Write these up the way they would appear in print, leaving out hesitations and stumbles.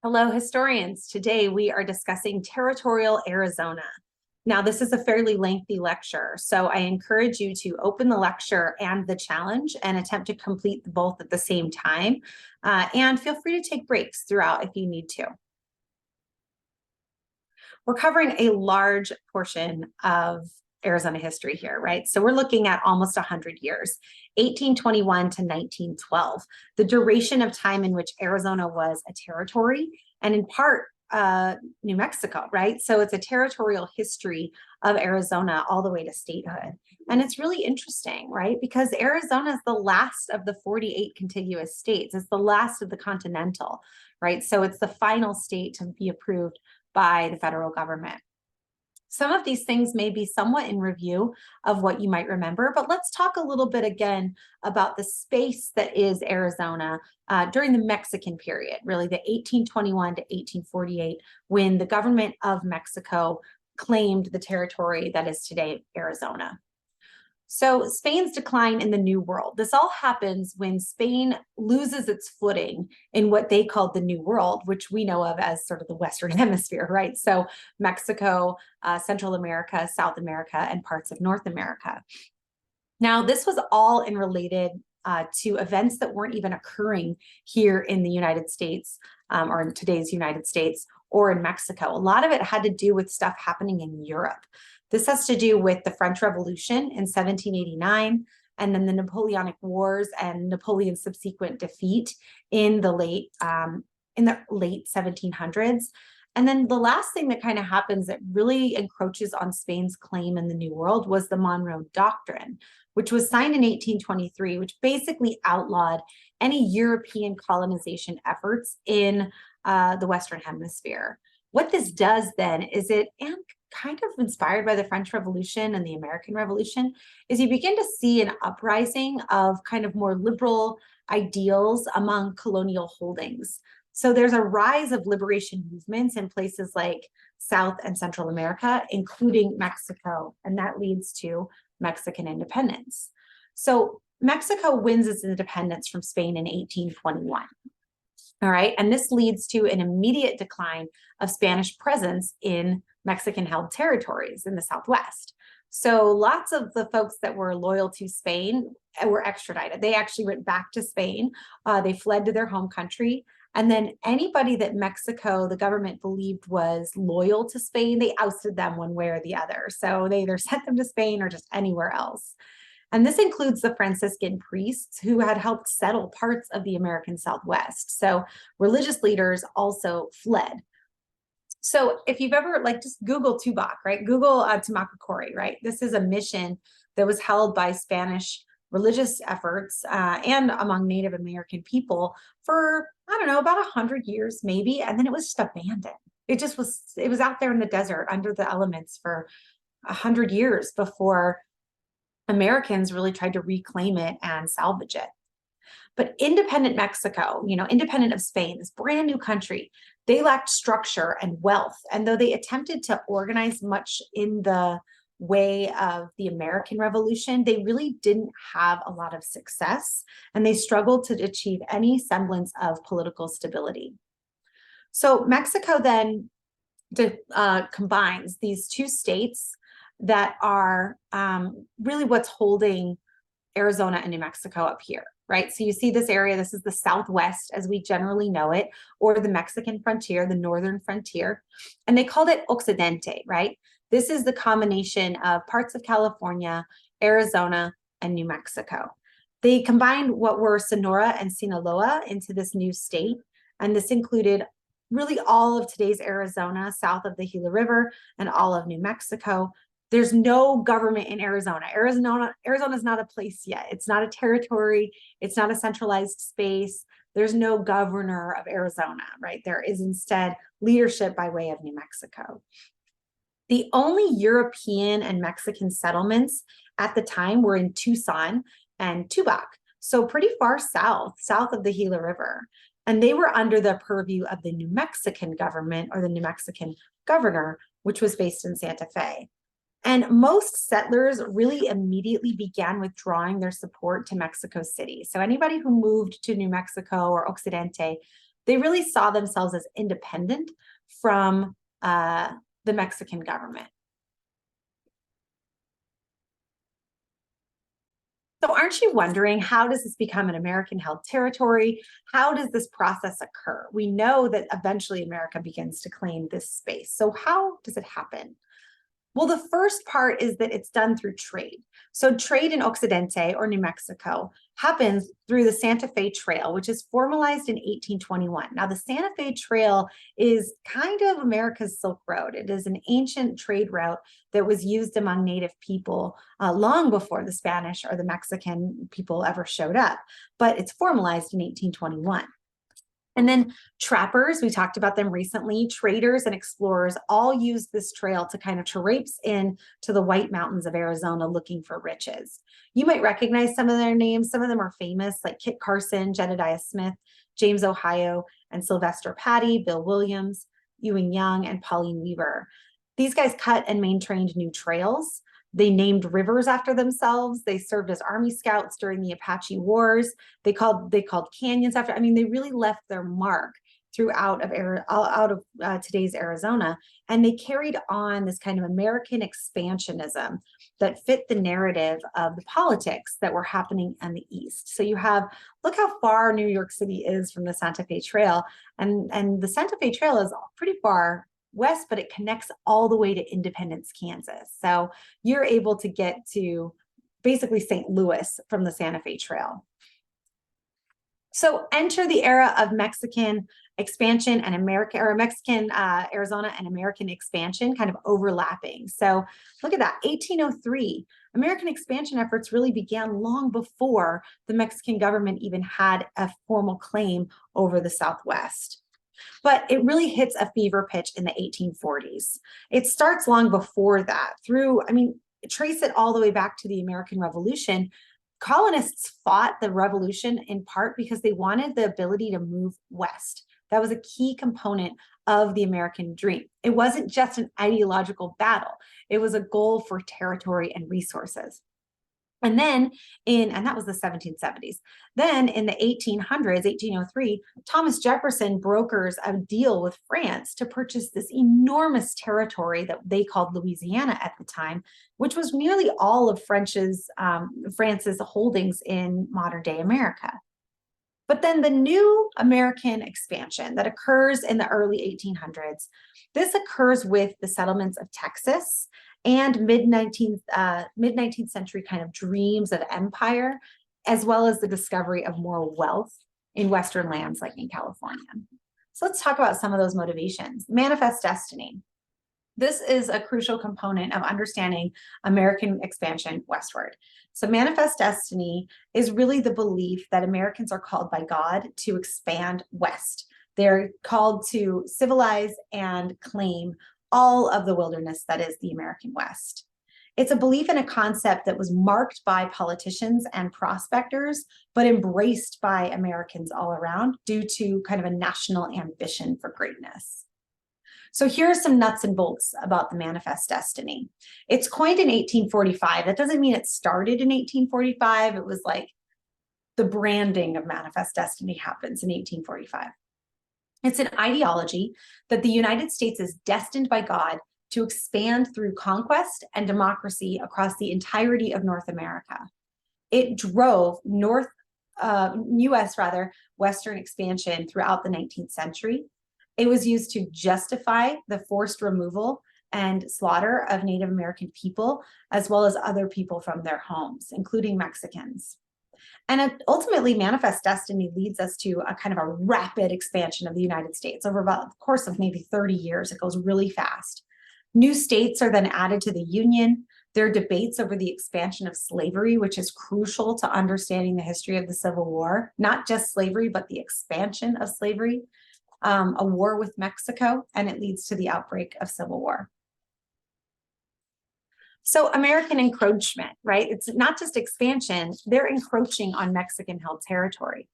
Hello, historians. Today we are discussing Territorial Arizona. Now, this is a fairly lengthy lecture, so I encourage you to open the lecture and the challenge and attempt to complete both at the same time. And feel free to take breaks throughout if you need to. We're covering a large portion of Arizona history here, right? So we're looking at almost 100 years, 1821 to 1912, the duration of time in which Arizona was a territory and in part New Mexico, right? So it's a territorial history of Arizona all the way to statehood. And it's really interesting, right? Because Arizona is the last of the 48 contiguous states. It's the last of the continental, right? So it's the final state to be approved by the federal government. Some of these things may be somewhat in review of what you might remember, but let's talk a little bit again about the space that is Arizona during the Mexican period, really the 1821 to 1848, when the government of Mexico claimed the territory that is today Arizona. So Spain's decline in the New World. This all happens when Spain loses its footing in what they called the New World, which we know of as sort of the Western Hemisphere, right? So Mexico, Central America, South America, and parts of North America. Now, this was all related to events that weren't even occurring here in the United States or in today's United States or in Mexico. A lot of it had to do with stuff happening in Europe. This has to do with the French Revolution in 1789, and then the Napoleonic Wars and Napoleon's subsequent defeat in the late 1700s. And then the last thing that kind of happens that really encroaches on Spain's claim in the New World was the Monroe Doctrine, which was signed in 1823, which basically outlawed any European colonization efforts in the Western Hemisphere. What this does then is and kind of inspired by the French Revolution and the American Revolution, is you begin to see an uprising of kind of more liberal ideals among colonial holdings. So there's a rise of liberation movements in places like South and Central America, including Mexico, and that leads to Mexican independence. So Mexico wins its independence from Spain in 1821. All right, and this leads to an immediate decline of Spanish presence in Mexican-held territories in the Southwest. So lots of the folks that were loyal to Spain were extradited. They actually went back to Spain. They fled to their home country. And then anybody that Mexico, the government believed was loyal to Spain, they ousted them one way or the other. So they either sent them to Spain or just anywhere else. And this includes the Franciscan priests who had helped settle parts of the American Southwest. So religious leaders also fled. So if you've ever, just Google Tubac, right? Google Tumacacori, right? This is a mission that was held by Spanish religious efforts and among Native American people for, I don't know, about 100 years maybe. And then it was just abandoned. It was out there in the desert under the elements for 100 years before Americans really tried to reclaim it and salvage it. But independent Mexico, independent of Spain, this brand new country, they lacked structure and wealth. And though they attempted to organize much in the way of the American Revolution, they really didn't have a lot of success, and they struggled to achieve any semblance of political stability. So Mexico then combines these two states that are really what's holding Arizona and New Mexico up here, right? So you see this area, this is the Southwest as we generally know it, or the Mexican frontier, the northern frontier, and they called it Occidente, right? This is the combination of parts of California, Arizona, and New Mexico. They combined what were Sonora and Sinaloa into this new state, and this included really all of today's Arizona, south of the Gila River, and all of New Mexico. There's no government in Arizona. Arizona is not a place yet. It's not a territory. It's not a centralized space. There's no governor of Arizona, right? There is instead leadership by way of New Mexico. The only European and Mexican settlements at the time were in Tucson and Tubac, so pretty far south of the Gila River. And they were under the purview of the New Mexican government or the New Mexican governor, which was based in Santa Fe. And most settlers really immediately began withdrawing their support to Mexico City. So anybody who moved to New Mexico or Occidente They really saw themselves as independent from the Mexican government. So aren't you wondering, how does this become an American-held territory? How does this process occur? We know that eventually America begins to claim this space. So how does it happen? Well, the first part is that it's done through trade. So trade in Occidente, or New Mexico, happens through the Santa Fe Trail, which is formalized in 1821. Now, the Santa Fe Trail is kind of America's Silk Road. It is an ancient trade route that was used among Native people long before the Spanish or the Mexican people ever showed up, but it's formalized in 1821. And then trappers, we talked about them recently, traders and explorers all used this trail to kind of traipse in to the White Mountains of Arizona looking for riches. You might recognize some of their names. Some of them are famous, like Kit Carson, Jedediah Smith, James Ohio, and Sylvester Patty, Bill Williams, Ewing Young, and Pauline Weaver. These guys cut and maintained new trails. They named rivers after themselves. They served as Army Scouts during the Apache Wars. They called canyons after. I mean, they really left their mark throughout of today's Arizona, and they carried on this kind of American expansionism that fit the narrative of the politics that were happening in the East. So you have, look how far New York City is from the Santa Fe Trail, and the Santa Fe Trail is pretty far west, but it connects all the way to Independence, Kansas. So you're able to get to basically St. Louis from the Santa Fe Trail. So enter the era of Mexican expansion and Mexican Arizona and American expansion kind of overlapping. So look at that, 1803. American expansion efforts really began long before the Mexican government even had a formal claim over the Southwest. But it really hits a fever pitch in the 1840s. It starts long before that trace it all the way back to the American Revolution. Colonists fought the revolution in part because they wanted the ability to move west. That was a key component of the American dream. It wasn't just an ideological battle. It was a goal for territory and resources. And then and that was the 1770s. Then in the 1800s, 1803, Thomas Jefferson brokers a deal with France to purchase this enormous territory that they called Louisiana at the time, which was nearly all of France's holdings in modern day America. But then the new American expansion that occurs in the early 1800s, this occurs with the settlements of Texas and mid-19th century kind of dreams of empire, as well as the discovery of more wealth in Western lands like in California. So let's talk about some of those motivations. Manifest destiny. This is a crucial component of understanding American expansion westward. So manifest destiny is really the belief that Americans are called by God to expand west. They're called to civilize and claim all of the wilderness that is the American West. It's a belief in a concept that was marked by politicians and prospectors, but embraced by Americans all around due to kind of a national ambition for greatness. So here are some nuts and bolts about the manifest destiny. It's coined in 1845. That doesn't mean it started in 1845. It was like the branding of manifest destiny happens in 1845. It's an ideology that the United States is destined by God to expand through conquest and democracy across the entirety of North America. It drove Western expansion throughout the 19th century. It was used to justify the forced removal and slaughter of Native American people, as well as other people from their homes, including Mexicans. And ultimately, manifest destiny leads us to a kind of a rapid expansion of the United States over about the course of maybe 30 years. It goes really fast. New states are then added to the Union. There are debates over the expansion of slavery, which is crucial to understanding the history of the Civil War, not just slavery, but the expansion of slavery. A war with Mexico, and it leads to the outbreak of civil war. So American encroachment, right? It's not just expansion, they're encroaching on Mexican-held territory.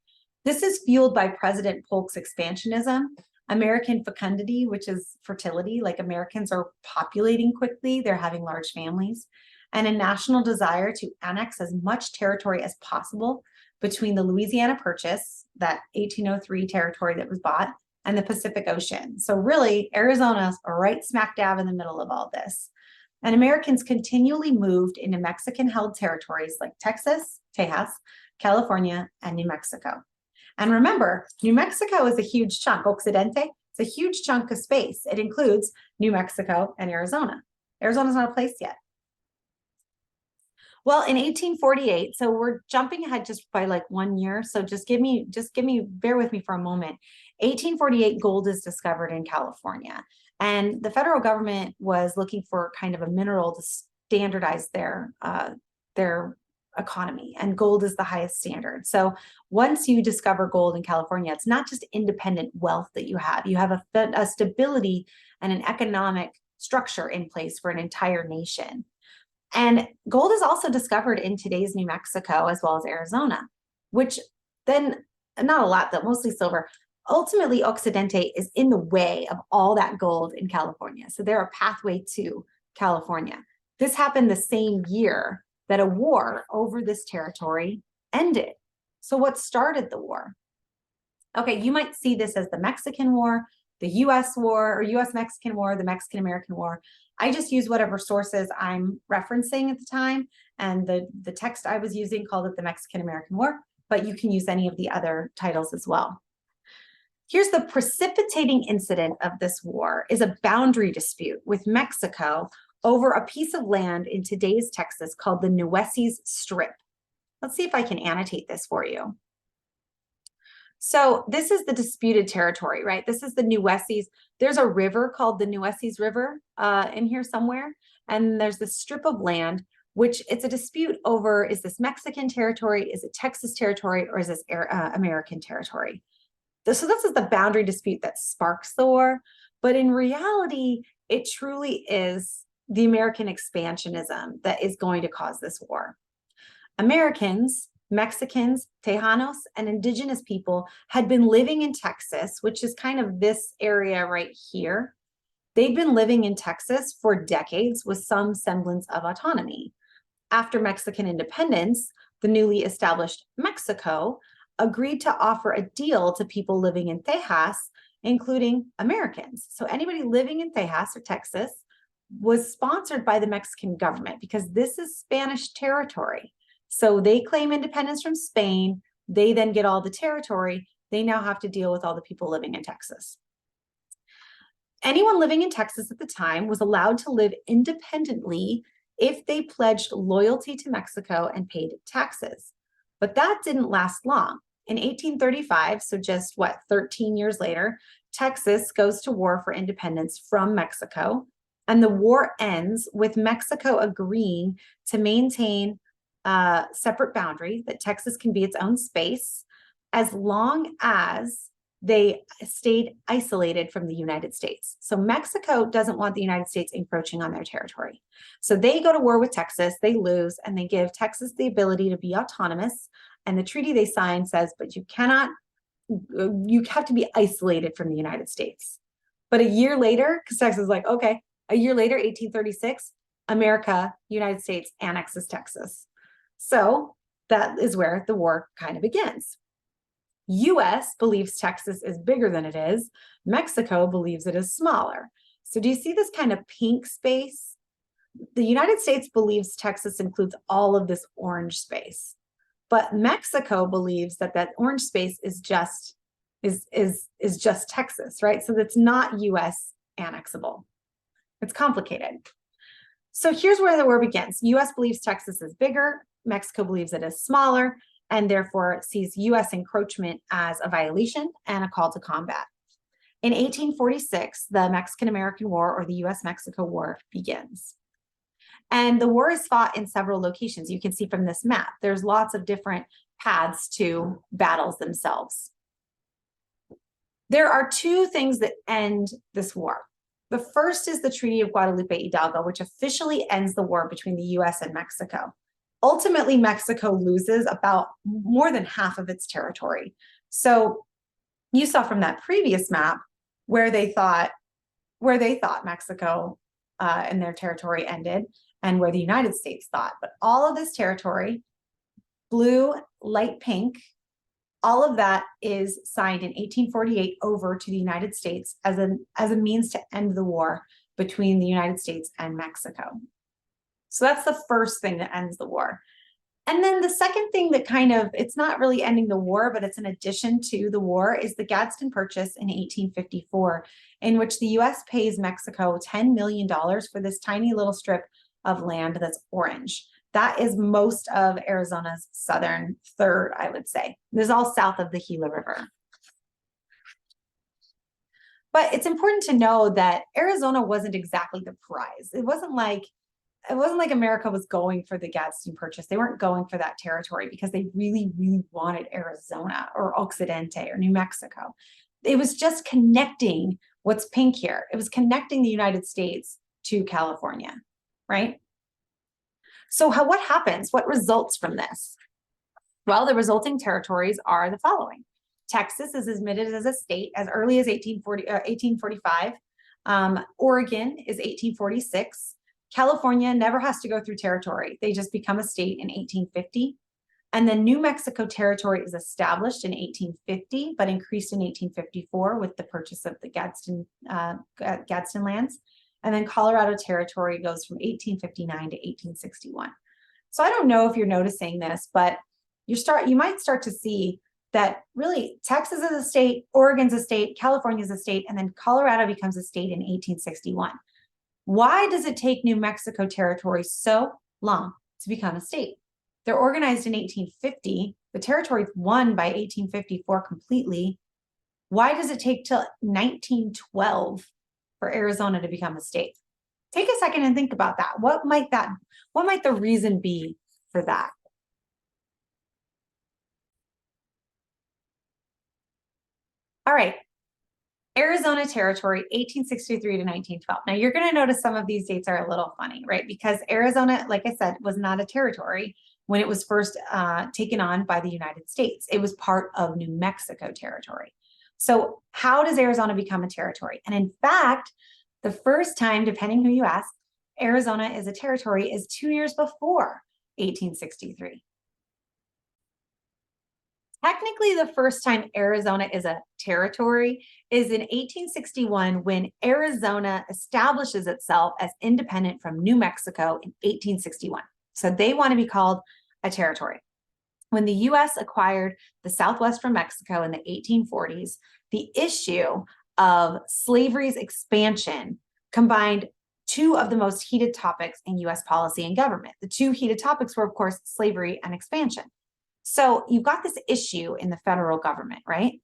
This is fueled by President Polk's expansionism, American fecundity, which is fertility, like Americans are populating quickly, they're having large families, and a national desire to annex as much territory as possible between the Louisiana Purchase that 1803 territory that was bought, and the Pacific Ocean. So really, Arizona's right smack dab in the middle of all this. And Americans continually moved into Mexican-held territories like Texas, Tejas, California, and New Mexico. And remember, New Mexico is a huge chunk. Occidente, it's a huge chunk of space. It includes New Mexico and Arizona. Arizona's not a place yet. Well, in 1848, so we're jumping ahead just by like 1 year. So bear with me for a moment. 1848, gold is discovered in California. And the federal government was looking for kind of a mineral to standardize their economy, and gold is the highest standard. So once you discover gold in California, it's not just independent wealth that you have a stability and an economic structure in place for an entire nation. And gold is also discovered in today's New Mexico as well as Arizona, which then, not a lot though, mostly silver. Ultimately, Occidente is in the way of all that gold in California. So they're a pathway to California. This happened the same year that a war over this territory ended. So what started the war? Okay, you might see this as the Mexican War, the US War, or US-Mexican War, the Mexican-American War. I just use whatever sources I'm referencing at the time, and the text I was using called it the Mexican-American War, but you can use any of the other titles as well. Here's the precipitating incident of this war is a boundary dispute with Mexico over a piece of land in today's Texas called the Nueces Strip. Let's see if I can annotate this for you. So this is the disputed territory, right? This is the Nueces. There's a river called the Nueces River in here somewhere. And there's this strip of land, which it's a dispute over, is this Mexican territory? Is it Texas territory? Or is this American territory? So this is the boundary dispute that sparks the war. But in reality, it truly is the American expansionism that is going to cause this war. Americans, Mexicans, Tejanos, and indigenous people had been living in Texas, which is kind of this area right here. They'd been living in Texas for decades with some semblance of autonomy. After Mexican independence, the newly established Mexico agreed to offer a deal to people living in Tejas, including Americans. So anybody living in Tejas or Texas was sponsored by the Mexican government because this is Spanish territory. So they claim independence from Spain. They then get all the territory. They now have to deal with all the people living in Texas. Anyone living in Texas at the time was allowed to live independently if they pledged loyalty to Mexico and paid taxes. But that didn't last long. In 1835, so just 13 years later, Texas goes to war for independence from Mexico, and the war ends with Mexico agreeing to maintain a separate boundary, that Texas can be its own space, as long as they stayed isolated from the United States. So Mexico doesn't want the United States encroaching on their territory. So they go to war with Texas, they lose, and they give Texas the ability to be autonomous. And the treaty they signed says, but you have to be isolated from the United States. But a year later, because Texas is like, okay, a year later, 1836, America, United States annexes Texas. So that is where the war kind of begins. US believes Texas is bigger than it is. Mexico believes it is smaller. So do you see this kind of pink space? The United States believes Texas includes all of this orange space, but Mexico believes that that orange space is just Texas, right? So that's not US annexable. It's complicated. So here's where the war begins. US believes Texas is bigger. Mexico believes it is smaller, and therefore sees US encroachment as a violation and a call to combat. In 1846, the Mexican-American War, or the US-Mexico War, begins. And the war is fought in several locations. You can see from this map, there's lots of different paths to battles themselves. There are two things that end this war. The first is the Treaty of Guadalupe Hidalgo, which officially ends the war between the US and Mexico. Ultimately, Mexico loses about more than half of its territory. So you saw from that previous map where they thought Mexico and their territory ended, and where the United States thought. But all of this territory, blue, light pink, All of that is signed in 1848 over to the United States as a means to end the war between the United States and Mexico. So that's the first thing that ends the war. And then the second thing that it's not really ending the war, but it's an addition to the war, is the Gadsden Purchase in 1854, in which the US pays Mexico $10 million for this tiny little strip of land that's orange. That is most of Arizona's southern third, I would say. This is all south of the Gila River. But it's important to know that Arizona wasn't exactly the prize. It wasn't like America was going for the Gadsden Purchase. They weren't going for that territory because they really, really wanted Arizona or Occidente or New Mexico. It was just connecting what's pink here. It was connecting the United States to California, right? So what happens? What results from this? Well, the resulting territories are the following. Texas is admitted as a state as early as 1845. Oregon is 1846. California never has to go through territory. They just become a state in 1850. And then New Mexico Territory is established in 1850, but increased in 1854 with the purchase of the Gadsden lands. And then Colorado Territory goes from 1859 to 1861. So I don't know if you're noticing this, but you might start to see that really Texas is a state, Oregon's a state, California is a state, and then Colorado becomes a state in 1861. Why does it take New Mexico Territory so long to become a state? They're organized in 1850. The territory won by 1854 completely. Why does it take till 1912 for Arizona to become a state? Take a second and think about that. What might the reason be for that? All right. Arizona Territory, 1863 to 1912. Now you're going to notice some of these dates are a little funny, right? Because Arizona, like I said, was not a territory when it was first taken on by the United States. It was part of New Mexico Territory. So how does Arizona become a territory? And in fact, the first time, depending who you ask, Arizona is a territory is 2 years before 1863. Technically, the first time Arizona is a territory is in 1861 when Arizona establishes itself as independent from New Mexico in 1861. So they want to be called a territory. When the US acquired the Southwest from Mexico in the 1840s, the issue of slavery's expansion combined two of the most heated topics in US policy and government. The two heated topics were, of course, slavery and expansion. So you've got this issue in the federal government, right?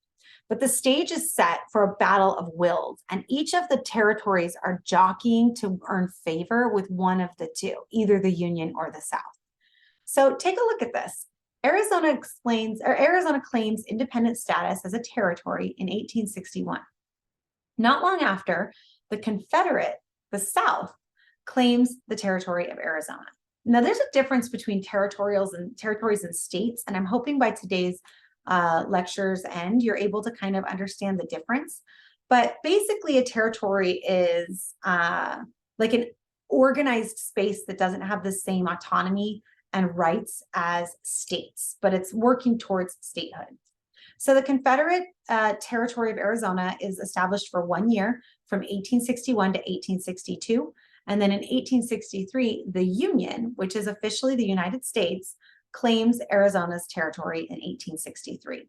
But the stage is set for a battle of wills, and each of the territories are jockeying to earn favor with one of the two, either the Union or the South. So take a look at this. Arizona claims independent status as a territory in 1861. Not long after, the Confederate, the South, claims the territory of Arizona. Now, there's a difference between territories and states, and I'm hoping by today's lecture's end, you're able to kind of understand the difference. But basically, a territory is like an organized space that doesn't have the same autonomy and rights as states, but it's working towards statehood. So the Confederate Territory of Arizona is established for 1 year from 1861 to 1862. And then in 1863, the Union, which is officially the United States, claims Arizona's territory in 1863.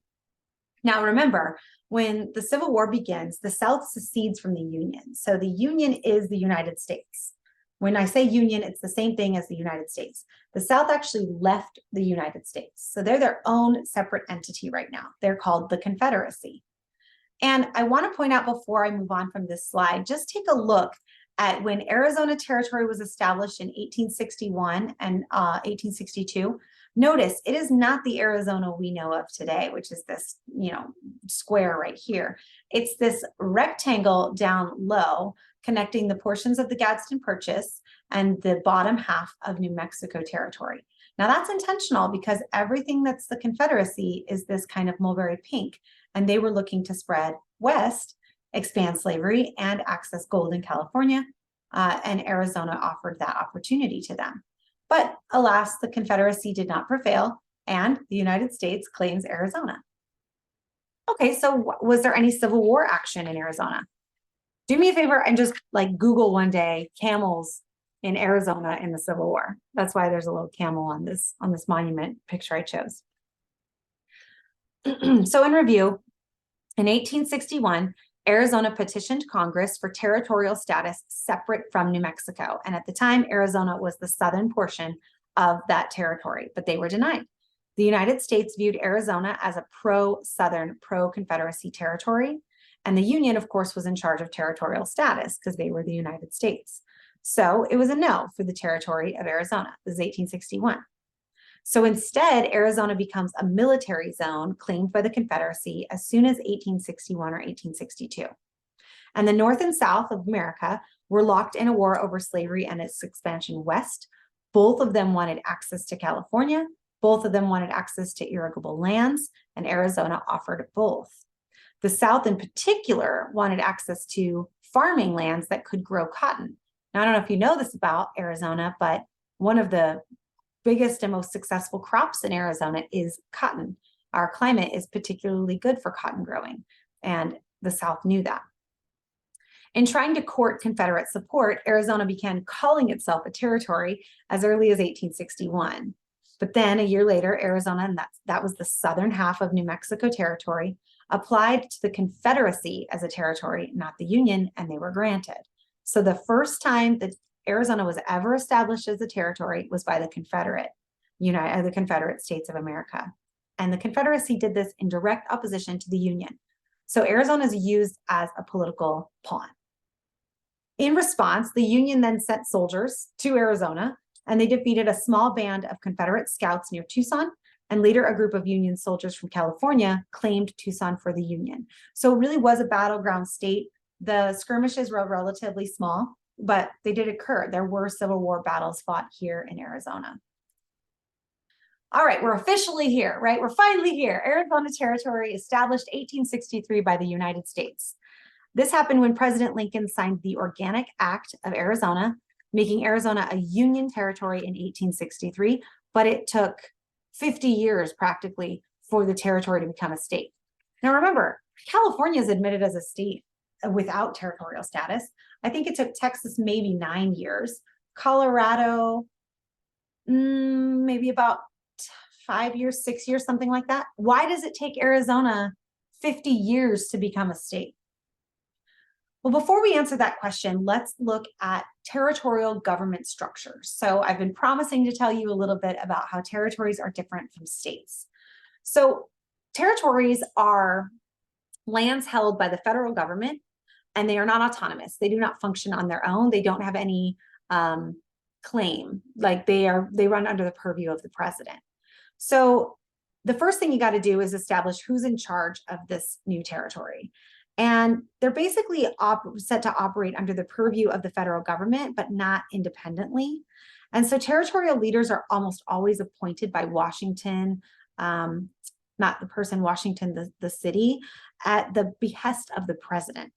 Now, remember, when the Civil War begins, the South secedes from the Union. So the Union is the United States. When I say Union, it's the same thing as the United States. The South actually left the United States. So they're their own separate entity right now. They're called the Confederacy. And I want to point out before I move on from this slide, just take a look at when Arizona Territory was established in 1861 and 1862. Notice it is not the Arizona we know of today, which is this, square right here. It's this rectangle down low connecting the portions of the Gadsden Purchase and the bottom half of New Mexico Territory. Now that's intentional because everything that's the Confederacy is this kind of mulberry pink, and they were looking to spread west, expand slavery, and access gold in California, and Arizona offered that opportunity to them. But alas, the Confederacy did not prevail, and the United States claims Arizona. Okay, so was there any Civil War action in Arizona? Do me a favor and just like Google one day camels in Arizona in the Civil War. That's why there's a little camel on this monument picture I chose. So in review, in 1861, Arizona petitioned Congress for territorial status separate from New Mexico. And at the time, Arizona was the southern portion of that territory, but they were denied. The United States viewed Arizona as a pro-Southern, pro-Confederacy territory. And the Union, of course, was in charge of territorial status because they were the United States. So it was a no for the territory of Arizona. This is 1861. So instead, Arizona becomes a military zone claimed by the Confederacy as soon as 1861 or 1862. And the North and South of America were locked in a war over slavery and its expansion west. Both of them wanted access to California. Both of them wanted access to irrigable lands, and Arizona offered both. The South in particular wanted access to farming lands that could grow cotton. Now, I don't know if you know this about Arizona, but one of the biggest and most successful crops in Arizona is cotton. Our climate is particularly good for cotton growing, and the South knew that. In trying to court Confederate support, Arizona began calling itself a territory as early as 1861. But then a year later, Arizona, and that was the southern half of New Mexico territory, applied to the Confederacy as a territory, not the Union, and they were granted. So the first time that Arizona was ever established as a territory was by the Confederate States of America. And the Confederacy did this in direct opposition to the Union. So Arizona is used as a political pawn. In response, the Union then sent soldiers to Arizona, and they defeated a small band of Confederate scouts near Tucson, and later a group of Union soldiers from California claimed Tucson for the Union. So it really was a battleground state. The skirmishes were relatively small, but they did occur. There were Civil War battles fought here in Arizona. All right, we're officially here, right? We're finally here. Arizona Territory established 1863 by the United States. This happened when President Lincoln signed the Organic Act of Arizona, making Arizona a Union territory in 1863, but it took 50 years practically for the territory to become a state. Now remember, California is admitted as a state without territorial status. I think it took Texas maybe 9 years. Colorado, maybe about 5 years, 6 years, something like that. Why does it take Arizona 50 years to become a state? Well, before we answer that question, let's look at territorial government structures. So I've been promising to tell you a little bit about how territories are different from states. So territories are lands held by the federal government, and they are not autonomous. They do not function on their own. They don't have any claim, like they run under the purview of the president. So the first thing you got to do is establish who's in charge of this new territory. And they're basically set to operate under the purview of the federal government, but not independently. And so territorial leaders are almost always appointed by Washington, not the person Washington, the city, at the behest of the president.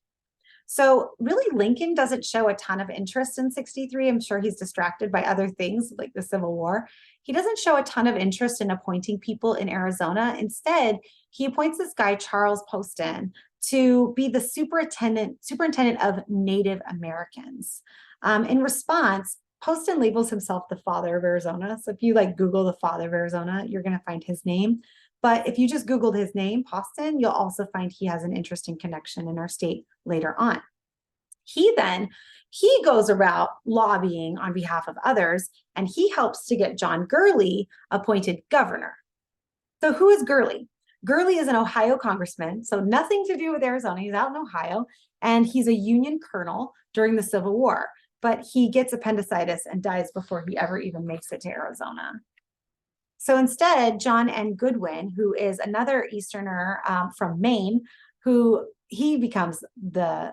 So really, Lincoln doesn't show a ton of interest in 63. I'm sure he's distracted by other things like the Civil War. He doesn't show a ton of interest in appointing people in Arizona. Instead, he appoints this guy, Charles Poston, to be the superintendent of Native Americans. In response, Poston labels himself the father of Arizona. So if you Google the father of Arizona, you're going to find his name. But if you just Googled his name, Poston, you'll also find he has an interesting connection in our state later on. He goes about lobbying on behalf of others, and he helps to get John Gurley appointed governor. So who is Gurley? Gurley is an Ohio congressman, so nothing to do with Arizona. He's out in Ohio, and he's a Union colonel during the Civil War, but he gets appendicitis and dies before he ever even makes it to Arizona. So instead, John N. Goodwin, who is another Easterner from Maine, he becomes the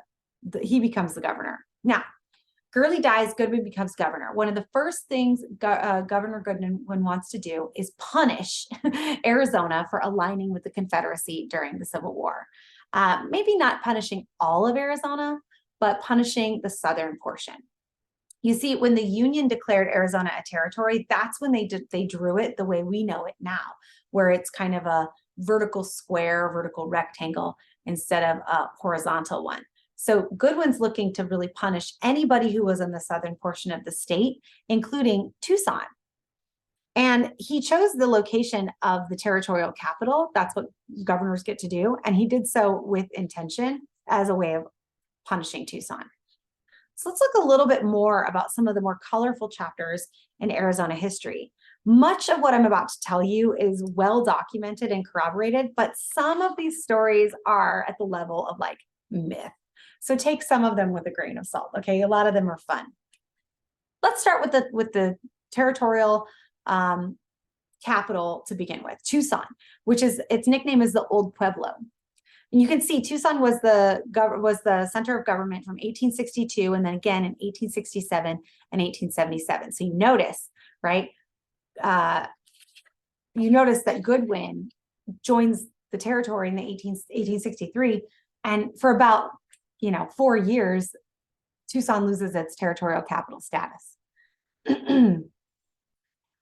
governor. Now, Gurley dies, Goodwin becomes governor. One of the first things Governor Goodwin wants to do is punish Arizona for aligning with the Confederacy during the Civil War. Maybe not punishing all of Arizona, but punishing the southern portion. You see, when the Union declared Arizona a territory, that's when they drew it the way we know it now, where it's kind of a vertical square, vertical rectangle instead of a horizontal one. So Goodwin's looking to really punish anybody who was in the southern portion of the state, including Tucson. And he chose the location of the territorial capital. That's what governors get to do. And he did so with intention as a way of punishing Tucson. So let's look a little bit more about some of the more colorful chapters in Arizona history. Much of what I'm about to tell you is well documented and corroborated, but some of these stories are at the level of like myth. So take some of them with a grain of salt, okay? A lot of them are fun. Let's start with the territorial capital to begin with, Tucson, which is, its nickname is the Old Pueblo. And you can see Tucson was the center of government from 1862 and then again in 1867 and 1877. So you notice, right? You notice that Goodwin joins the territory in the 1863, and for about 4 years, Tucson loses its territorial capital status.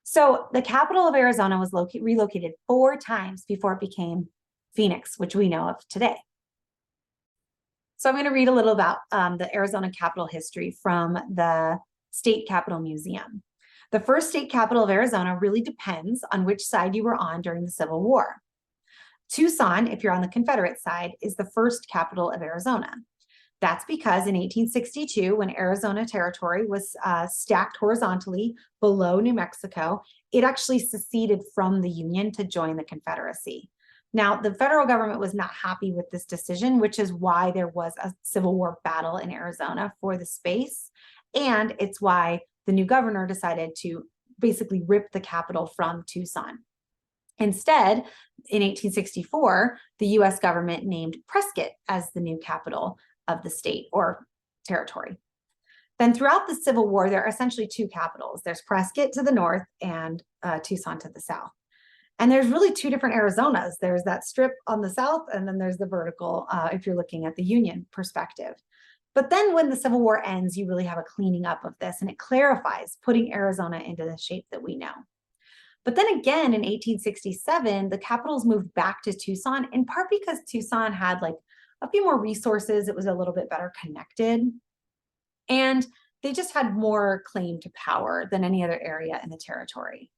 So the capital of Arizona was relocated 4 times before it became Phoenix, which we know of today. So I'm going to read a little about the Arizona capital history from the State Capitol Museum. The first state capital of Arizona really depends on which side you were on during the Civil War. Tucson, if you're on the Confederate side, is the first capital of Arizona. That's because in 1862, when Arizona Territory was stacked horizontally below New Mexico, it actually seceded from the Union to join the Confederacy. Now, the federal government was not happy with this decision, which is why there was a Civil War battle in Arizona for the space. And it's why the new governor decided to basically rip the capital from Tucson. Instead, in 1864, the US government named Prescott as the new capital of the state or territory. Then throughout the Civil War, there are essentially 2 capitals. There's Prescott to the north and Tucson to the south. And there's really 2 different Arizonas. There's that strip on the south, and then there's the vertical if you're looking at the Union perspective. But then when the Civil War ends, you really have a cleaning up of this, and it clarifies, putting Arizona into the shape that we know. But then again, in 1867, the capitals moved back to Tucson, in part because Tucson had like a few more resources. It was a little bit better connected. And they just had more claim to power than any other area in the territory.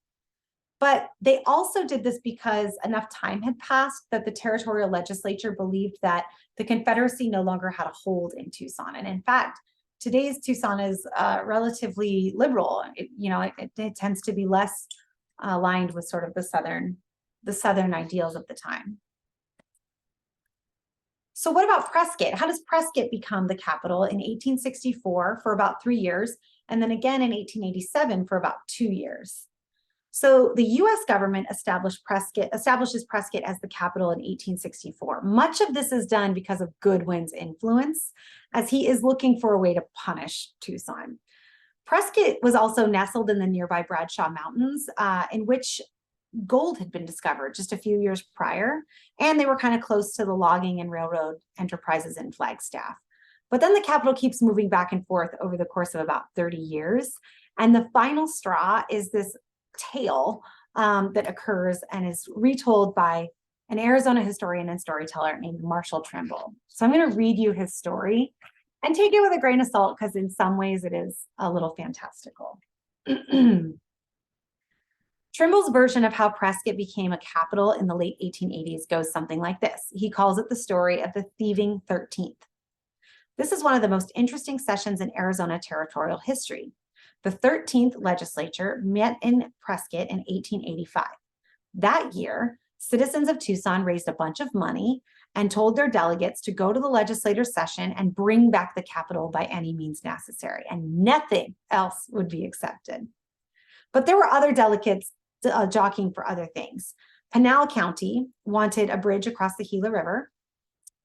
But they also did this because enough time had passed that the territorial legislature believed that the Confederacy no longer had a hold in Tucson. And in fact, today's Tucson is relatively liberal. It tends to be less aligned with sort of the Southern ideals of the time. So what about Prescott? How does Prescott become the capital in 1864 for about 3 years, and then again in 1887 for about 2 years? So the US government establishes Prescott as the capital in 1864. Much of this is done because of Goodwin's influence, as he is looking for a way to punish Tucson. Prescott was also nestled in the nearby Bradshaw Mountains, in which gold had been discovered just a few years prior, and they were kind of close to the logging and railroad enterprises in Flagstaff. But then the capital keeps moving back and forth over the course of about 30 years, and the final straw is this tale that occurs and is retold by an Arizona historian and storyteller named Marshall Trimble. So I'm going to read you his story and take it with a grain of salt because in some ways it is a little fantastical. Trimble's version of how Prescott became a capital in the late 1880s goes something like this. He calls it the story of the thieving 13th. This is one of the most interesting sessions in Arizona territorial history. The 13th legislature met in Prescott in 1885. That year, citizens of Tucson raised a bunch of money and told their delegates to go to the legislature session and bring back the capital by any means necessary, and nothing else would be accepted. But there were other delegates jockeying for other things. Pinal County wanted a bridge across the Gila River.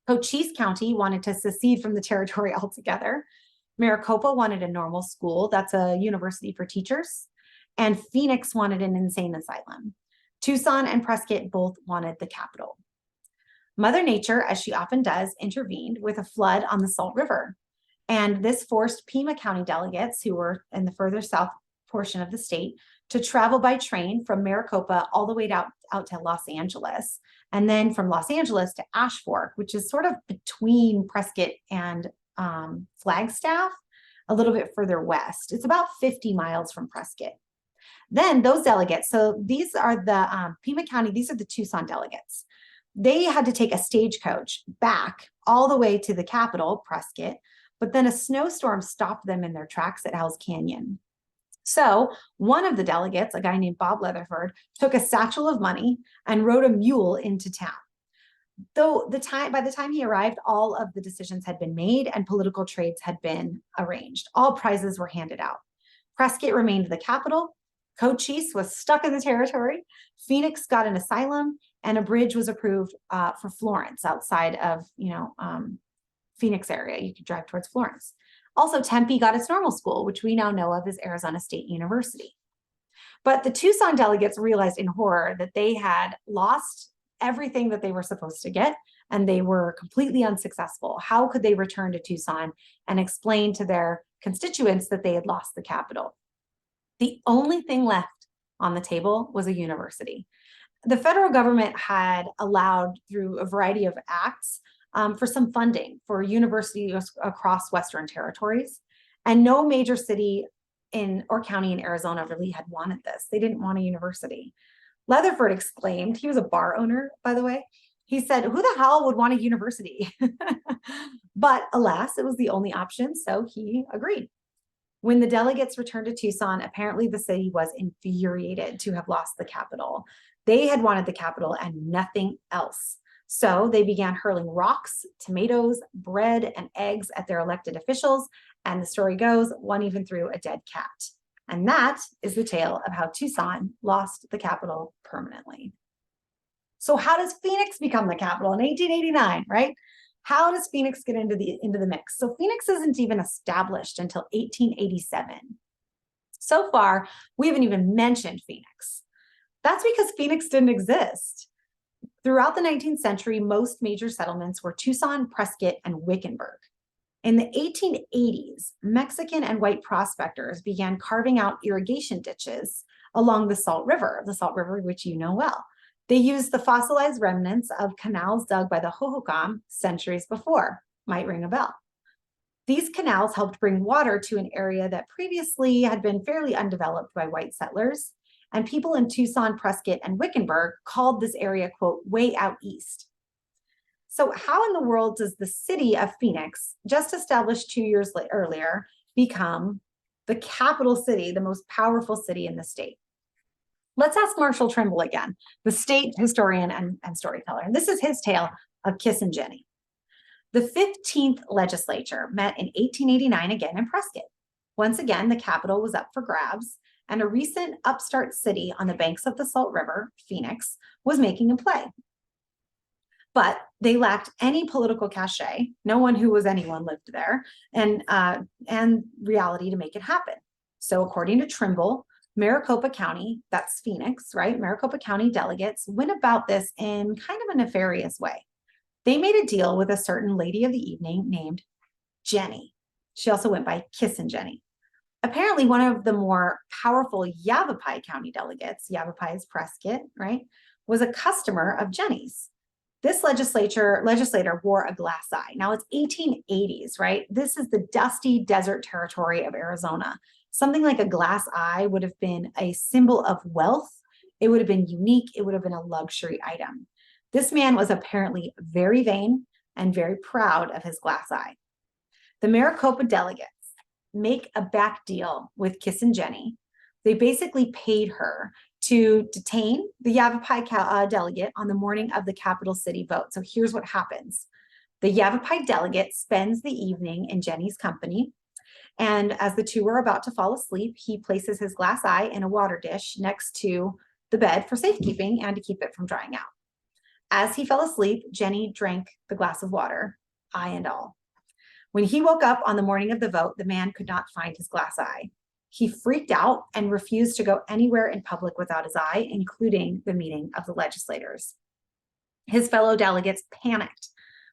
Cochise County wanted to secede from the territory altogether. Maricopa wanted a normal school, that's a university for teachers, and Phoenix wanted an insane asylum. Tucson and Prescott both wanted the capital. Mother Nature, as she often does, intervened with a flood on the Salt River, and this forced Pima County delegates, who were in the further south portion of the state, to travel by train from Maricopa all the way out to Los Angeles, and then from Los Angeles to Ash Fork, which is sort of between Prescott and Flagstaff, a little bit further west. It's about 50 miles from Prescott. Then those delegates, so these are the Pima County, these are the Tucson delegates. They had to take a stagecoach back all the way to the capital, Prescott, but then a snowstorm stopped them in their tracks at Hell's Canyon. So one of the delegates, a guy named Bob Leatherford, took a satchel of money and rode a mule into town. Though by the time he arrived, all of the decisions had been made and political trades had been arranged. All prizes were handed out. Prescott remained the capital. Cochise was stuck in the territory. Phoenix got an asylum, and a bridge was approved for Florence outside of Phoenix area. You could drive towards Florence. Also, Tempe got its normal school, which we now know of as Arizona State University. But the Tucson delegates realized in horror that they had lost everything that they were supposed to get, and they were completely unsuccessful. How could they return to Tucson and explain to their constituents that they had lost the capital? The only thing left on the table was a university. The federal government had allowed, through a variety of acts, for some funding for universities across Western territories, and no major city or county in Arizona really had wanted this. They didn't want a university. Leatherford exclaimed, he was a bar owner, by the way. He said, who the hell would want a university? But alas, it was the only option, so he agreed. When the delegates returned to Tucson, apparently the city was infuriated to have lost the capital. They had wanted the capital and nothing else. So they began hurling rocks, tomatoes, bread, and eggs at their elected officials. And the story goes, one even threw a dead cat. And that is the tale of how Tucson lost the capital permanently. So how does Phoenix become the capital in 1889, right? How does Phoenix get into the mix? So Phoenix isn't even established until 1887. So far, we haven't even mentioned Phoenix. That's because Phoenix didn't exist. Throughout the 19th century, most major settlements were Tucson, Prescott, and Wickenburg. In the 1880s, Mexican and white prospectors began carving out irrigation ditches along the Salt River, which you know well. They used the fossilized remnants of canals dug by the Hohokam centuries before. Might ring a bell. These canals helped bring water to an area that previously had been fairly undeveloped by white settlers, and people in Tucson, Prescott, and Wickenburg called this area, quote, way out east. So how in the world does the city of Phoenix, just established 2 years earlier, become the capital city, the most powerful city in the state? Let's ask Marshall Trimble again, the state historian and storyteller. And this is his tale of Kiss and Jenny. The 15th legislature met in 1889 again in Prescott. Once again, the capital was up for grabs, and a recent upstart city on the banks of the Salt River, Phoenix, was making a play. But they lacked any political cachet. No one who was anyone lived there, and reality to make it happen. So according to Trimble, Maricopa County, that's Phoenix, right? Maricopa County delegates went about this in kind of a nefarious way. They made a deal with a certain lady of the evening named Jenny. She also went by Kiss and Jenny. Apparently, one of the more powerful Yavapai County delegates, Yavapai is Prescott, right, was a customer of Jenny's. This legislator wore a glass eye. Now it's 1880s, right? This is the dusty desert territory of Arizona. Something like a glass eye would have been a symbol of wealth. It would have been unique. It would have been a luxury item. This man was apparently very vain and very proud of his glass eye. The Maricopa delegates make a back deal with Kiss and Jenny. They basically paid her to detain the Yavapai delegate on the morning of the capital city vote. So here's what happens. The Yavapai delegate spends the evening in Jenny's company. And as the two are about to fall asleep, he places his glass eye in a water dish next to the bed for safekeeping and to keep it from drying out. As he fell asleep, Jenny drank the glass of water, eye and all. When he woke up on the morning of the vote, the man could not find his glass eye. He freaked out and refused to go anywhere in public without his eye, including the meeting of the legislators. His fellow delegates panicked.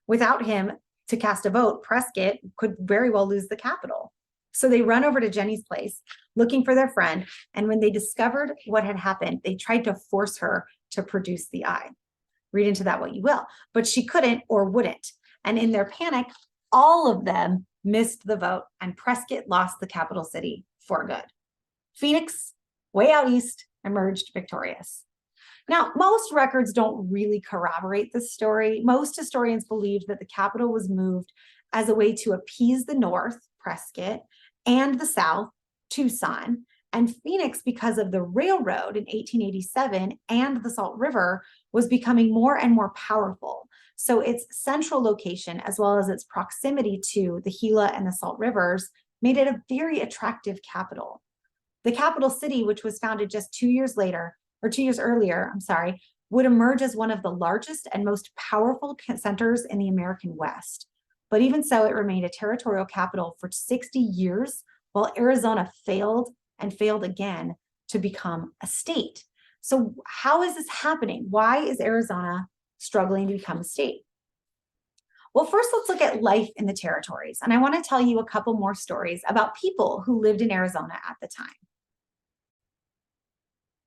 Without him to cast a vote, Prescott could very well lose the capital. So they run over to Jenny's place looking for their friend. And when they discovered what had happened, they tried to force her to produce the eye. Read into that what you will, but she couldn't or wouldn't. And in their panic, all of them missed the vote and Prescott lost the capital city for good. Phoenix, way out east, emerged victorious. Now, most records don't really corroborate this story. Most historians believe that the capital was moved as a way to appease the north, Prescott, and the south, Tucson, and Phoenix, because of the railroad in 1887 and the Salt River, was becoming more and more powerful. So its central location, as well as its proximity to the Gila and the Salt Rivers, made it a very attractive capital. The capital city, which was founded just 2 years later, or 2 years earlier, would emerge as one of the largest and most powerful centers in the American West. But even so, it remained a territorial capital for 60 years, while Arizona failed and failed again to become a state. So how is this happening? Why is Arizona struggling to become a state? Well, first, let's look at life in the territories. And I want to tell you a couple more stories about people who lived in Arizona at the time.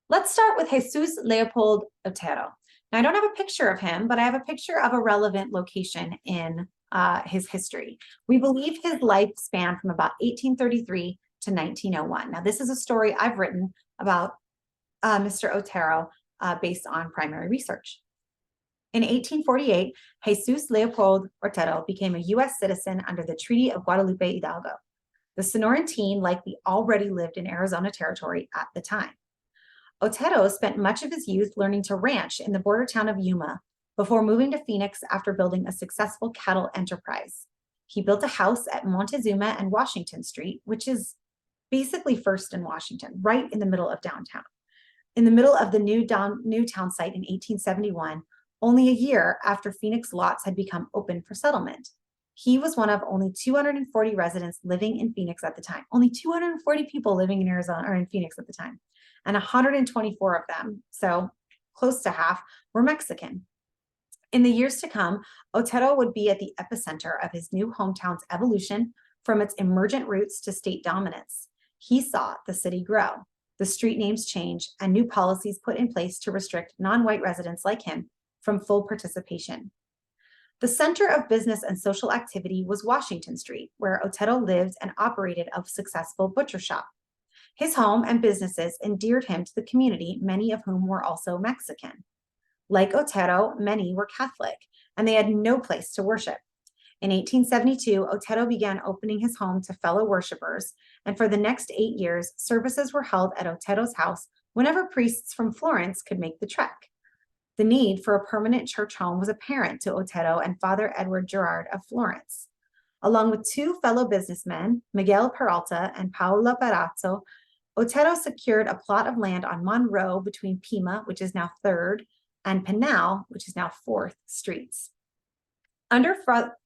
Let's start with Jesus Leopold Otero. Now, I don't have a picture of him, but I have a picture of a relevant location in his history. We believe his life spanned from about 1833 to 1901. Now, this is a story I've written about Mr. Otero based on primary research. In 1848, Jesus Leopold Otero became a U.S. citizen under the Treaty of Guadalupe Hidalgo. The Sonoran teen likely already lived in Arizona territory at the time. Otero spent much of his youth learning to ranch in the border town of Yuma before moving to Phoenix after building a successful cattle enterprise. He built a house at Montezuma and Washington Street, which is basically First and Washington, right in the middle of downtown. In the middle of the new town site in 1871, only a year after Phoenix lots had become open for settlement. He was one of only 240 residents living in Phoenix at the time. Only 240 people living in Arizona or in Phoenix at the time. And 124 of them, so close to half, were Mexican. In the years to come, Otero would be at the epicenter of his new hometown's evolution from its emergent roots to state dominance. He saw the city grow, the street names change, and new policies put in place to restrict non-white residents like him from full participation. The center of business and social activity was Washington Street, where Otero lived and operated a successful butcher shop. His home and businesses endeared him to the community, many of whom were also Mexican. Like Otero, many were Catholic, and they had no place to worship. In 1872, Otero began opening his home to fellow worshipers, and for the next 8 years, services were held at Otero's house whenever priests from Florence could make the trek. The need for a permanent church home was apparent to Otero and Father Edward Gerard of Florence. Along with 2 fellow businessmen, Miguel Peralta and Paolo Perazzo, Otero secured a plot of land on Monroe between Pima, which is now 3rd, and Pinal, which is now 4th streets. Under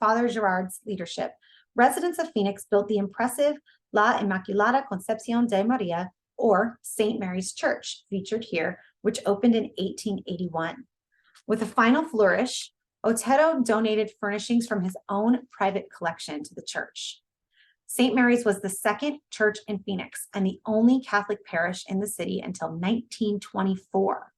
Father Gerard's leadership, residents of Phoenix built the impressive La Inmaculada Concepcion de Maria, or St. Mary's Church, featured here, which opened in 1881. With a final flourish, Otero donated furnishings from his own private collection to the church. St. Mary's was the second church in Phoenix and the only Catholic parish in the city until 1924.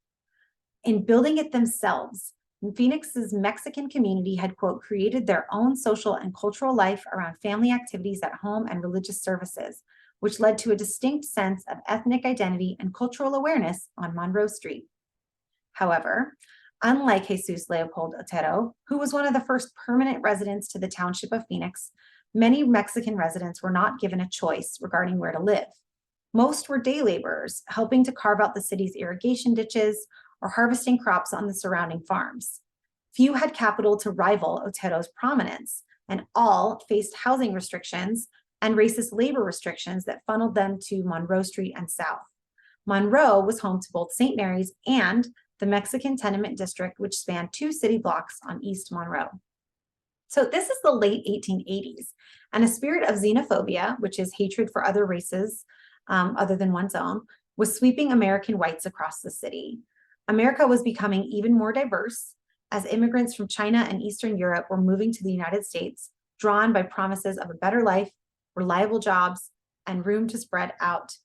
In building it themselves, Phoenix's Mexican community had, quote, created their own social and cultural life around family activities at home and religious services, which led to a distinct sense of ethnic identity and cultural awareness on Monroe Street. However, unlike Jesus Leopold Otero, who was one of the first permanent residents to the township of Phoenix, many Mexican residents were not given a choice regarding where to live. Most were day laborers, helping to carve out the city's irrigation ditches or harvesting crops on the surrounding farms. Few had capital to rival Otero's prominence, and all faced housing restrictions and racist labor restrictions that funneled them to Monroe Street and south. Monroe was home to both St. Mary's and the Mexican tenement district, which spanned 2 city blocks on East Monroe. So this is the late 1880s, and a spirit of xenophobia, which is hatred for other races other than one's own, was sweeping American whites across the city. America was becoming even more diverse as immigrants from China and Eastern Europe were moving to the United States, drawn by promises of a better life reliable jobs, and room to spread out.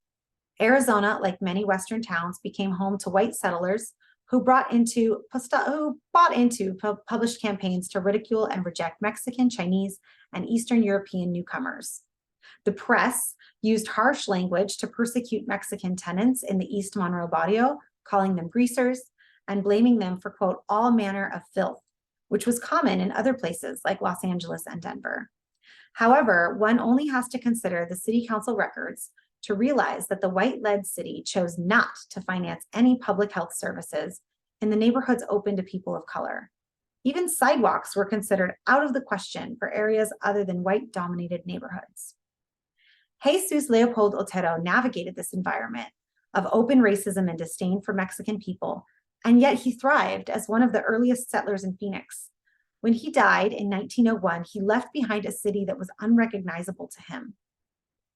Arizona, like many Western towns, became home to white settlers who bought into published campaigns to ridicule and reject Mexican, Chinese, and Eastern European newcomers. The press used harsh language to persecute Mexican tenants in the East Monroe barrio, calling them greasers and blaming them for, quote, all manner of filth, which was common in other places like Los Angeles and Denver. However, one only has to consider the city council records to realize that the white-led city chose not to finance any public health services in the neighborhoods open to people of color. Even sidewalks were considered out of the question for areas other than white-dominated neighborhoods. Jesus Leopold Otero navigated this environment of open racism and disdain for Mexican people, and yet he thrived as one of the earliest settlers in Phoenix. When he died in 1901, he left behind a city that was unrecognizable to him.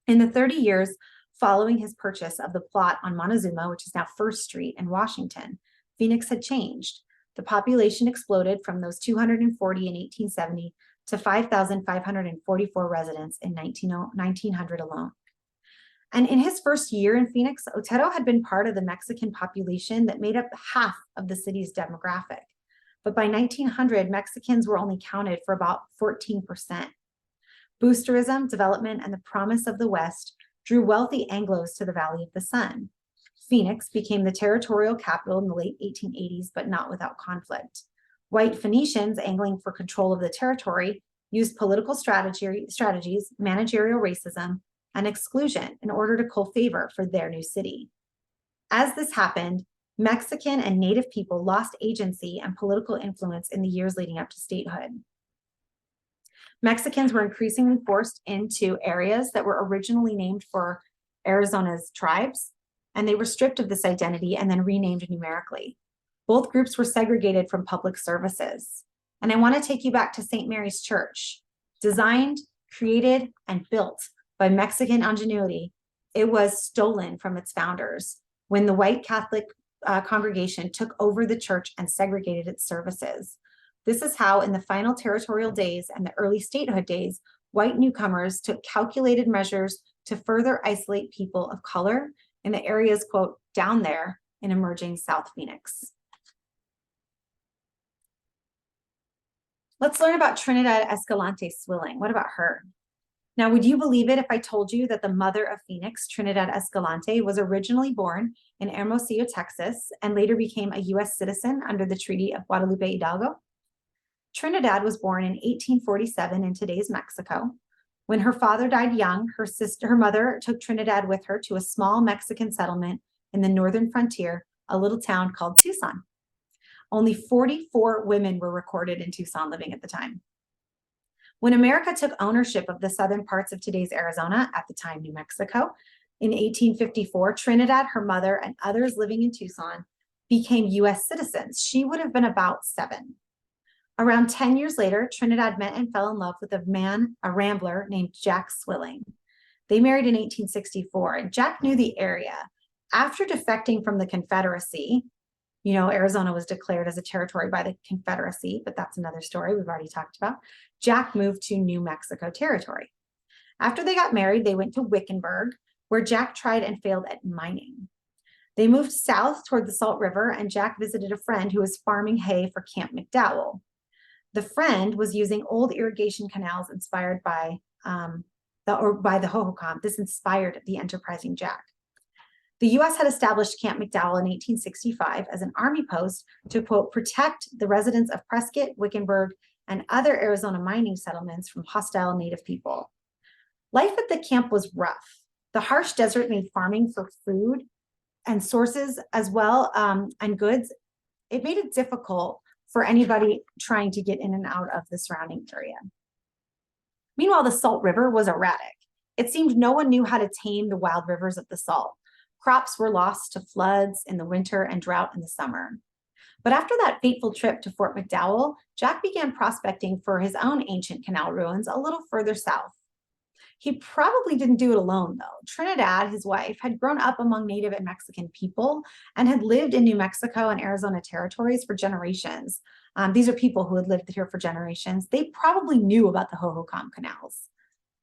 In the 30 years following his purchase of the plot on Montezuma, which is now First Street in Washington, Phoenix had changed. The population exploded from those 240 in 1870 to 5,544 residents in 1900 alone. And in his first year in Phoenix, Otero had been part of the Mexican population that made up half of the city's demographic. But by 1900, Mexicans were only counted for about 14%. Boosterism, development, and the promise of the West drew wealthy Anglos to the Valley of the Sun. Phoenix became the territorial capital in the late 1880s, but not without conflict. White Phoenicians, angling for control of the territory, used political strategies, managerial racism, and exclusion in order to cull favor for their new city. As this happened, Mexican and Native people lost agency and political influence in the years leading up to statehood. Mexicans were increasingly forced into areas that were originally named for Arizona's tribes, and they were stripped of this identity and then renamed numerically. Both groups were segregated from public services. And I want to take you back to St. Mary's Church. Designed, created, and built by Mexican ingenuity, it was stolen from its founders when the white Catholic congregation took over the church and segregated its services. This is how, in the final territorial days and the early statehood days, white newcomers took calculated measures to further isolate people of color in the areas, quote, down there in emerging South Phoenix. Let's learn about Trinidad Escalante Swilling. What about her? Now, would you believe it if I told you that the mother of Phoenix, Trinidad Escalante, was originally born in Hermosillo, Texas, and later became a U.S. citizen under the Treaty of Guadalupe Hidalgo? Trinidad was born in 1847 in today's Mexico. When her father died young, her mother took Trinidad with her to a small Mexican settlement in the northern frontier, a little town called Tucson. Only 44 women were recorded in Tucson living at the time. When America took ownership of the southern parts of today's Arizona, at the time New Mexico, in 1854, Trinidad, her mother, and others living in Tucson became U.S. citizens. She would have been about 7. Around 10 years later, Trinidad met and fell in love with a rambler named Jack Swilling. They married in 1864, and Jack knew the area. After defecting from the Confederacy, you know, Arizona was declared as a territory by the Confederacy, but that's another story we've already talked about. Jack moved to New Mexico territory. After they got married, they went to Wickenburg, where Jack tried and failed at mining. They moved south toward the Salt River, and Jack visited a friend who was farming hay for Camp McDowell. The friend was using old irrigation canals inspired by the Hohokam. This inspired the enterprising Jack. The U.S. had established Camp McDowell in 1865 as an army post to, quote, protect the residents of Prescott, Wickenburg, and other Arizona mining settlements from hostile Native people. Life at the camp was rough. The harsh desert made farming for food and sources as well and goods. It made it difficult for anybody trying to get in and out of the surrounding area. Meanwhile, the Salt River was erratic. It seemed no one knew how to tame the wild rivers of the Salt. Crops were lost to floods in the winter and drought in the summer. But after that fateful trip to Fort McDowell, Jack began prospecting for his own ancient canal ruins a little further south. He probably didn't do it alone, though. Trinidad, his wife, had grown up among Native and Mexican people and had lived in New Mexico and Arizona territories for generations. These are people who had lived here for generations. They probably knew about the Hohokam canals.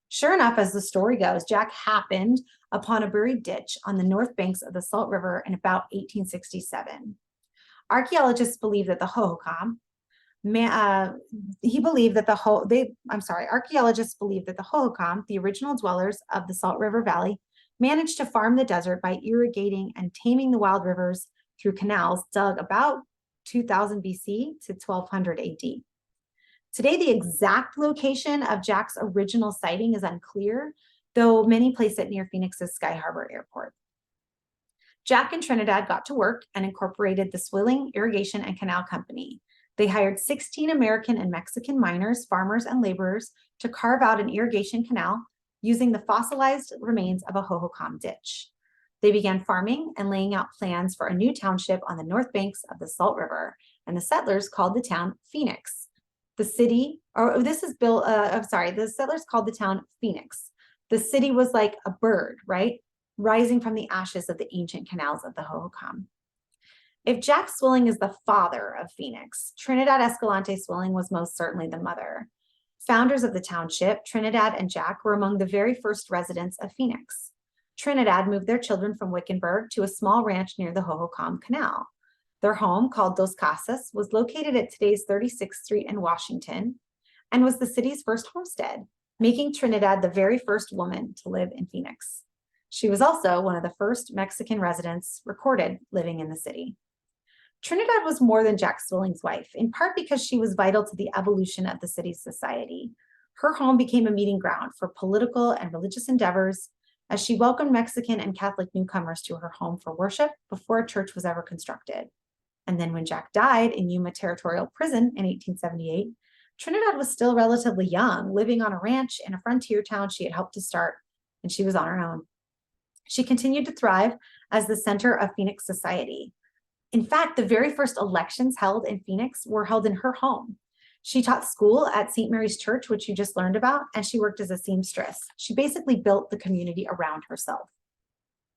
Sure enough, as the story goes, Jack happened upon a buried ditch on the north banks of the Salt River in about 1867. Archaeologists believe that the Hohokam, he believed that archaeologists believe that the Hohokam, the original dwellers of the Salt River Valley, managed to farm the desert by irrigating and taming the wild rivers through canals dug about 2000 BC to 1200 AD. Today, the exact location of Jack's original sighting is unclear, though many place it near Phoenix's Sky Harbor Airport. Jack and Trinidad got to work and incorporated the Swilling Irrigation and Canal Company. They hired 16 American and Mexican miners, farmers, and laborers to carve out an irrigation canal using the fossilized remains of a Hohokam ditch. They began farming and laying out plans for a new township on the north banks of the Salt River, and the settlers called the town Phoenix. The settlers called the town Phoenix. The city was like a bird, right? Rising from the ashes of the ancient canals of the Hohokam. If Jack Swilling is the father of Phoenix, Trinidad Escalante Swilling was most certainly the mother. Founders of the township, Trinidad and Jack, were among the very first residents of Phoenix. Trinidad moved their children from Wickenburg to a small ranch near the Hohokam Canal. Their home, called Dos Casas, was located at today's 36th Street in Washington and was the city's first homestead, making Trinidad the very first woman to live in Phoenix. She was also one of the first Mexican residents recorded living in the city. Trinidad was more than Jack Swilling's wife, in part because she was vital to the evolution of the city's society. Her home became a meeting ground for political and religious endeavors as she welcomed Mexican and Catholic newcomers to her home for worship before a church was ever constructed. And then when Jack died in Yuma Territorial Prison in 1878, Trinidad was still relatively young, living on a ranch in a frontier town she had helped to start, and she was on her own. She continued to thrive as the center of Phoenix society. In fact, the very first elections held in Phoenix were held in her home. She taught school at St. Mary's Church, which you just learned about, and she worked as a seamstress. She basically built the community around herself.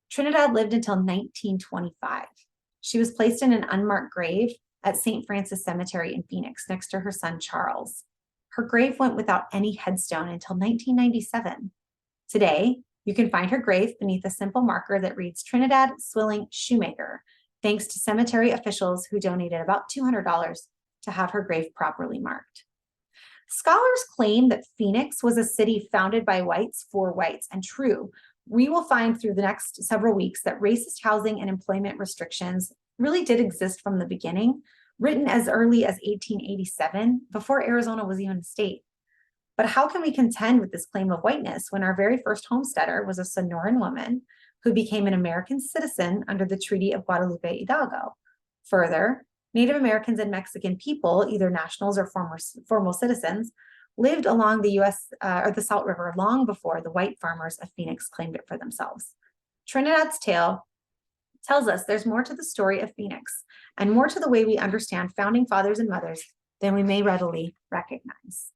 Trinidad lived until 1925. She was placed in an unmarked grave at St. Francis Cemetery in Phoenix next to her son, Charles. Her grave went without any headstone until 1997. Today, you can find her grave beneath a simple marker that reads Trinidad Swilling Shoemaker, thanks to cemetery officials who donated about $200 to have her grave properly marked. Scholars claim that Phoenix was a city founded by whites for whites, and true. We will find through the next several weeks that racist housing and employment restrictions really did exist from the beginning, written as early as 1887, before Arizona was even a state. But how can we contend with this claim of whiteness when our very first homesteader was a Sonoran woman who became an American citizen under the Treaty of Guadalupe Hidalgo? Further, Native Americans and Mexican people, either nationals or formal citizens, lived along the or the Salt River long before the white farmers of Phoenix claimed it for themselves. Trinidad's tale tells us there's more to the story of Phoenix and more to the way we understand founding fathers and mothers than we may readily recognize.